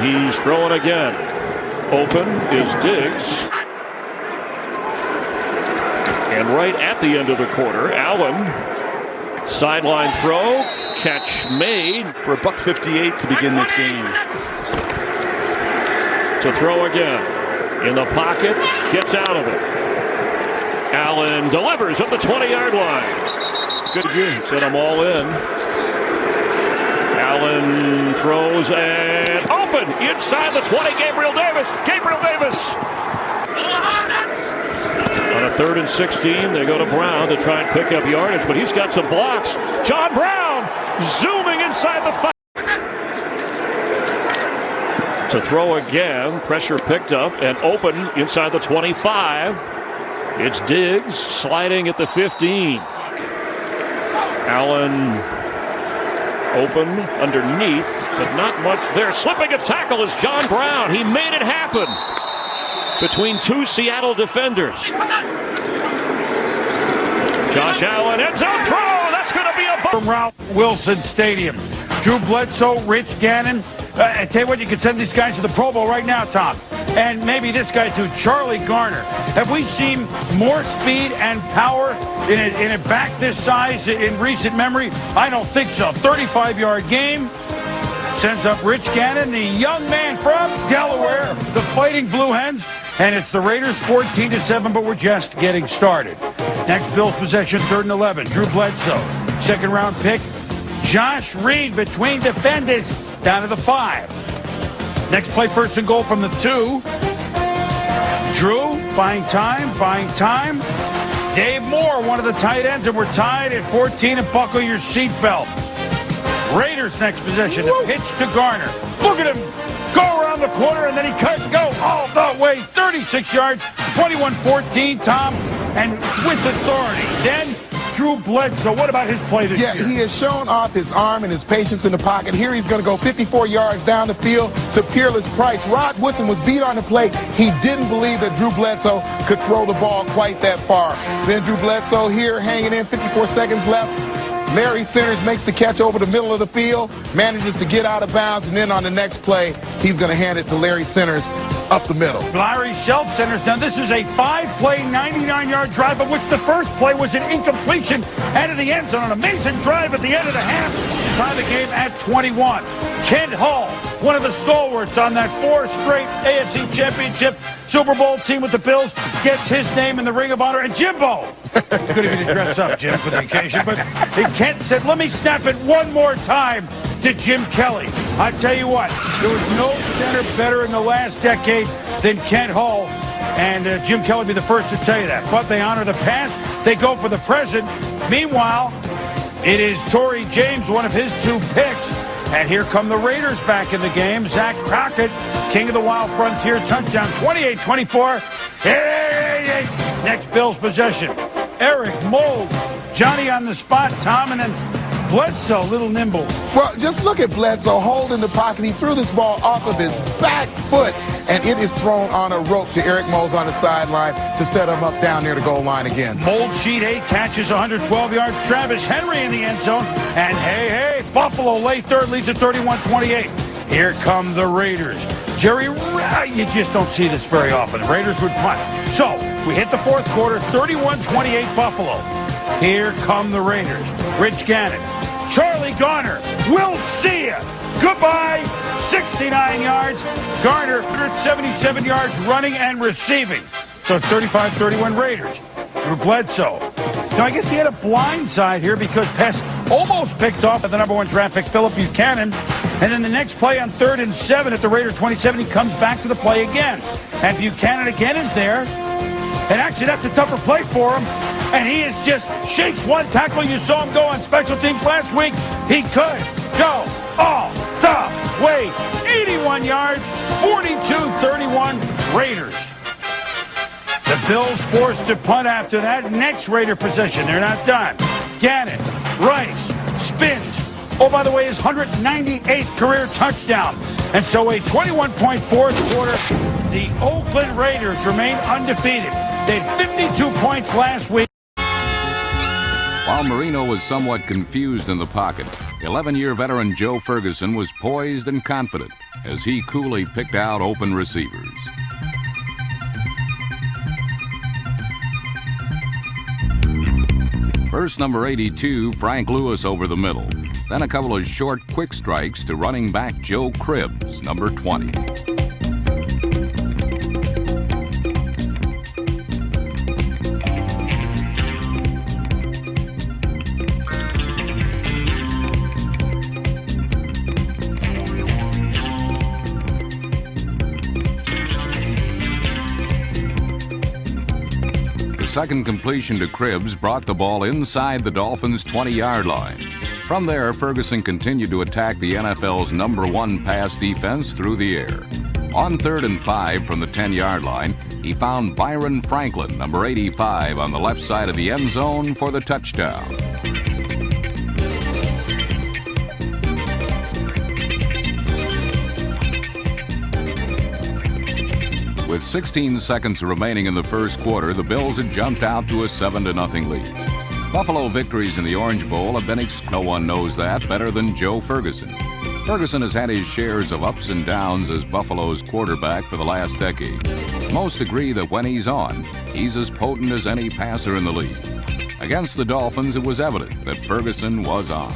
He's throwing again. Open is Diggs. And right at the end of the quarter, Allen, sideline throw, catch made. For $158 to begin this game. To throw again. In the pocket, gets out of it. Allen delivers at the 20-yard line. Good game. Said I'm all in. Allen throws and open inside the 20. Gabriel Davis. On a 3rd and 16, they go to Brown to try and pick up yardage, but he's got some blocks. John Brown zooming inside the 5. To throw again, pressure picked up and open inside the 25. It's Diggs sliding at the 15. Allen open underneath, but not much there. Slipping a tackle is John Brown. He made it happen between two Seattle defenders. Josh Allen, end zone throw. That's going to be a from Ralph Wilson Stadium. Drew Bledsoe, Rich Gannon. I tell you what, you could send these guys to the Pro Bowl right now, Tom. And maybe this guy too, Charlie Garner. Have we seen more speed and power in a back this size in recent memory? I don't think so. 35-yard game. Sends up Rich Gannon, the young man from Delaware, the Fighting Blue Hens. And it's the Raiders 14-7, but we're just getting started. Next Bills possession, 3rd and 11. Drew Bledsoe, 2nd round pick. Josh Reed between defenders down to the 5. Next play, 1st and goal from the 2. Drew, buying time. Dave Moore, one of the tight ends, and we're tied at 14, and buckle your seatbelt. Raiders next possession, the pitch to Garner. Look at him go around the corner, and then he go all the way, 36 yards, 21-14, Tom, and with authority. Then Drew Bledsoe, what about his play this year? Yeah, he has shown off his arm and his patience in the pocket. Here he's going to go 54 yards down the field to Peerless Price. Rod Woodson was beat on the play. He didn't believe that Drew Bledsoe could throw the ball quite that far. Then Drew Bledsoe here hanging in, 54 seconds left. Larry Centers makes the catch over the middle of the field, manages to get out of bounds, and then on the next play, he's going to hand it to Larry Centers up the middle. Larry self-centers. Now, this is a 5-play, 99-yard drive, of which the first play was an incompletion out of the end zone. An amazing drive at the end of the half. Tie the game at 21. Kent Hull, one of the stalwarts on that 4 straight AFC Championship Super Bowl team with the Bills, gets his name in the Ring of Honor. And Jimbo, it's good of you to dress up, Jim, for the occasion. But Kent said, let me snap it one more time to Jim Kelly. I tell you what, there was no center better in the last decade than Kent Hull. And Jim Kelly will be the first to tell you that. But they honor the past. They go for the present. Meanwhile, it is Torrey James, one of his 2 picks. And here come the Raiders back in the game. Zach Crockett, king of the Wild Frontier, touchdown, 28-24. Hey! Next Bills possession. Eric Mold, Johnny on the spot, Tom, and then Bledsoe, a little nimble. Well, just look at Bledsoe holding the pocket. He threw this ball off of his back foot, and it is thrown on a rope to Eric Mold on the sideline to set him up down near the goal line again. Mold sheet 8 catches, 112 yards. Travis Henry in the end zone. And hey, Buffalo late third leads at 31-28. Here come the Raiders. Jerry, you just don't see this very often. The Raiders would punt. So we hit the 4th quarter, 31-28 Buffalo. Here come the Raiders. Rich Gannon. Charlie Garner. We'll see ya. Goodbye. 69 yards. Garner, 177 yards running and receiving. So it's 35-31 Raiders. Drew Bledsoe. Now, I guess he had a blind side here because Pest almost picked off the number 1 draft pick, Phillip Buchanan. And then the next play on 3rd and 7 at the Raiders 27, he comes back to the play again. And Buchanan again is there. And actually, that's a tougher play for him. And he is just shakes one tackle. You saw him go on special teams last week. He could go all the way. 81 yards, 42-31 Raiders. The Bills forced to punt after that. Next Raider possession. They're not done. Gannon, Rice, spins. Oh, by the way, his 198th career touchdown. And so a 21-point fourth quarter. The Oakland Raiders remain undefeated. They had 52 points last week. While Marino was somewhat confused in the pocket, 11-year veteran Joe Ferguson was poised and confident as he coolly picked out open receivers. First, number 82, Frank Lewis over the middle. Then a couple of short, quick strikes to running back Joe Cribbs, number 20. Second completion to Cribbs brought the ball inside the Dolphins' 20-yard line. From there, Ferguson continued to attack the NFL's #1 pass defense through the air. On 3rd and 5 from the 10-yard line, he found Byron Franklin, number 85, on the left side of the end zone for the touchdown. With 16 seconds remaining in the first quarter, the Bills had jumped out to a 7-0 lead. Buffalo victories in the Orange Bowl have been no one knows that better than Joe Ferguson. Ferguson has had his shares of ups and downs as Buffalo's quarterback for the last decade. Most agree that when he's on, he's as potent as any passer in the league. Against the Dolphins, it was evident that Ferguson was on.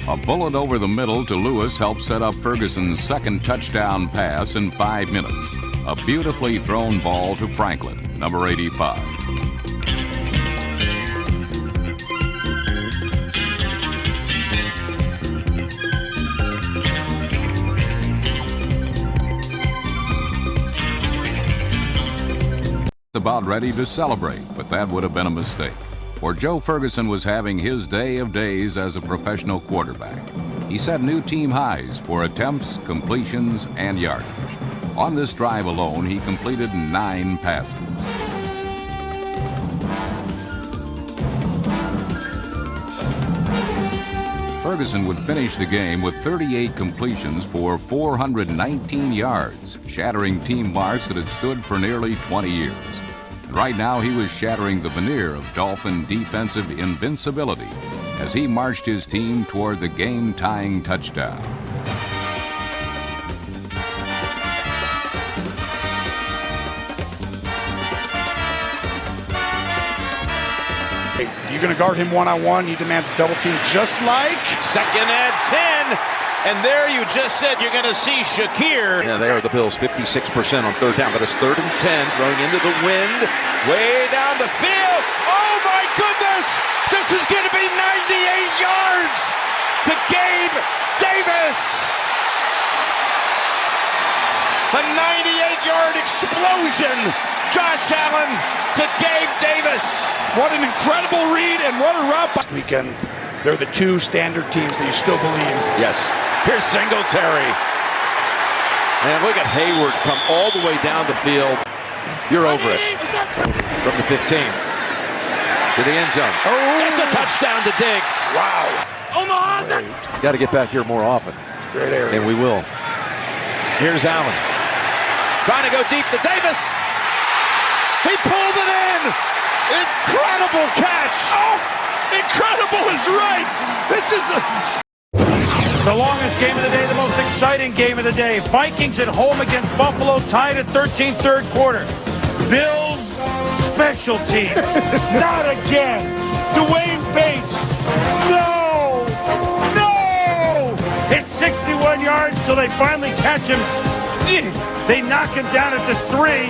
A bullet over the middle to Lewis helped set up Ferguson's second touchdown pass in 5 minutes. A beautifully thrown ball to Franklin, number 85. About ready to celebrate, but that would have been a mistake. For Joe Ferguson was having his day of days as a professional quarterback. He set new team highs for attempts, completions, and yardage. On this drive alone, he completed 9 passes. Ferguson would finish the game with 38 completions for 419 yards, shattering team marks that had stood for nearly 20 years. Right now, he was shattering the veneer of Dolphin defensive invincibility as he marched his team toward the game-tying touchdown. You're going to guard him one-on-one. He demands a double team just like... 2nd and 10. And there you just said you're going to see Shakir. Yeah, there are the Bills, 56% on 3rd down, but it's 3rd and 10, throwing into the wind, way down the field. Oh, my goodness! This is going to be 98 yards to Gabe Davis. A 98-yard explosion. Josh Allen to Gabe Davis. What an incredible read and what a route. This weekend, they're the 2 standard teams that you still believe. Yes. Here's Singletary. And look at Hayward come all the way down the field. You're over it. From the 15 to the end zone. Oh, it's a touchdown to Diggs. Wow. Got to get back here more often. It's a great area. And we will. Here's Allen. Trying to go deep to Davis. He pulled it in. Incredible catch. Oh, incredible is right. This is The longest game of the day, the most exciting game of the day. Vikings at home against Buffalo, tied at 13, 3rd quarter. Bills special teams. Not again. Dwayne Bates. No! No! It's 61 yards till they finally catch him. They knock him down at the 3.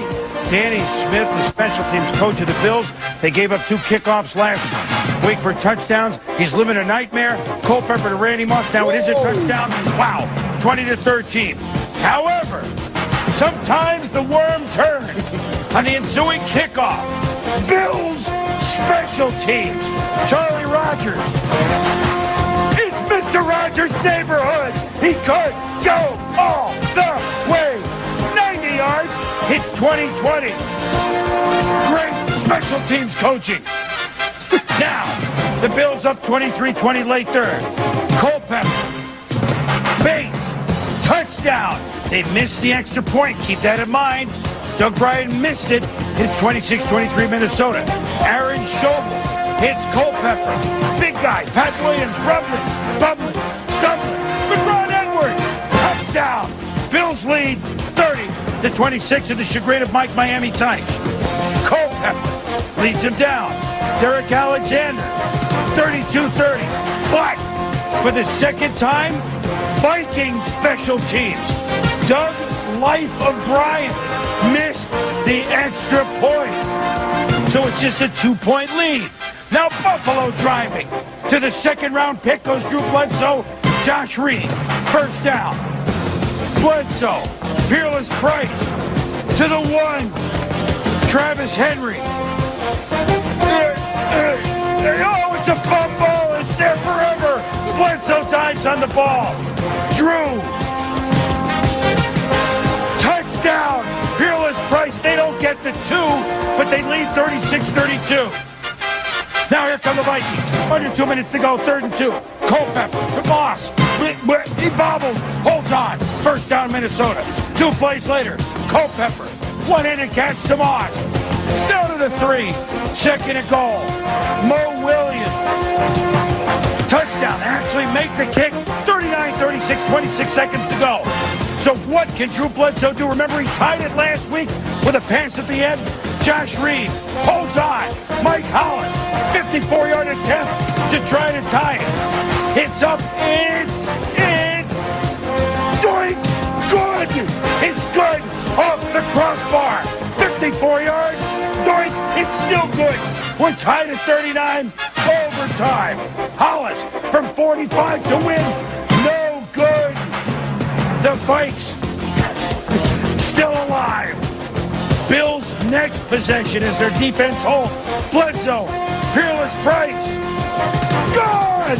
Danny Smith, the special teams coach of the Bills. They gave up 2 kickoffs last week for touchdowns. He's living a nightmare. Culpepper to Randy Moss. Now it is a touchdown. Wow. 20-13. However, sometimes the worm turns on the ensuing kickoff. Bills special teams. Charlie Rogers. It's Mr. Rogers' neighborhood. He could go all the way. 90 yards. It's 2020. Great special teams coaching. Now, the Bills up 23-20 late 3rd. Culpepper. Bates. Touchdown. They missed the extra point. Keep that in mind. Doug Bryan missed it. It's 26-23 Minnesota. Aaron Schobel hits Culpepper. Big guy. Pat Williams rubbling, bubbling, stumbling. But Ron Edwards. Touchdown. Bills lead 30-26 to the chagrin of Mike Miami Tice. Culpepper leads him down. Derek Alexander. 32-30. But for the second time, Vikings special teams. Doug Life of Bryan missed the extra point. So it's just a 2-point lead. Now Buffalo driving. To the second round pick goes Drew Bledsoe, Josh Reed. First down. Bledsoe, Peerless Price. To the 1. Travis Henry. Oh, it's a fumble. It's there forever. Bledsoe dives on the ball. Drew. Touchdown. Peerless Price. They don't get the 2, but they lead 36-32. Now here come the Vikings. Under 2 minutes to go. 3rd and 2. Culpepper to Moss. He bobbles. Holds on. First down Minnesota. 2 plays later. Culpepper. One-handed catch to Moss. Down to the 3. 2nd and goal. Mo Williams. Touchdown. Actually make the kick. 39-36. 26 seconds to go. So what can Drew Bledsoe do? Remember, he tied it last week with a pass at the end. Josh Reed holds on. Mike Hollins, 54-yard attempt to try to tie it. Hits up. It's doing good. It's good off the crossbar. 54 yards. Doink. It's still good. We're tied at 39. Overtime. Hollis from 45 to win. No good. The Vikes still alive. Bills' next possession as their defense holds. Bledsoe, Peerless Price, gone!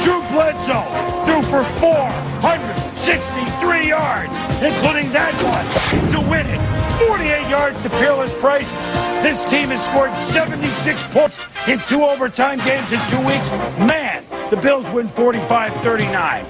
Drew Bledsoe threw for 463 yards, including that one, to win it. 48 yards to Peerless Price. This team has scored 76 points in 2 overtime games in 2 weeks. Man, the Bills win 45-39.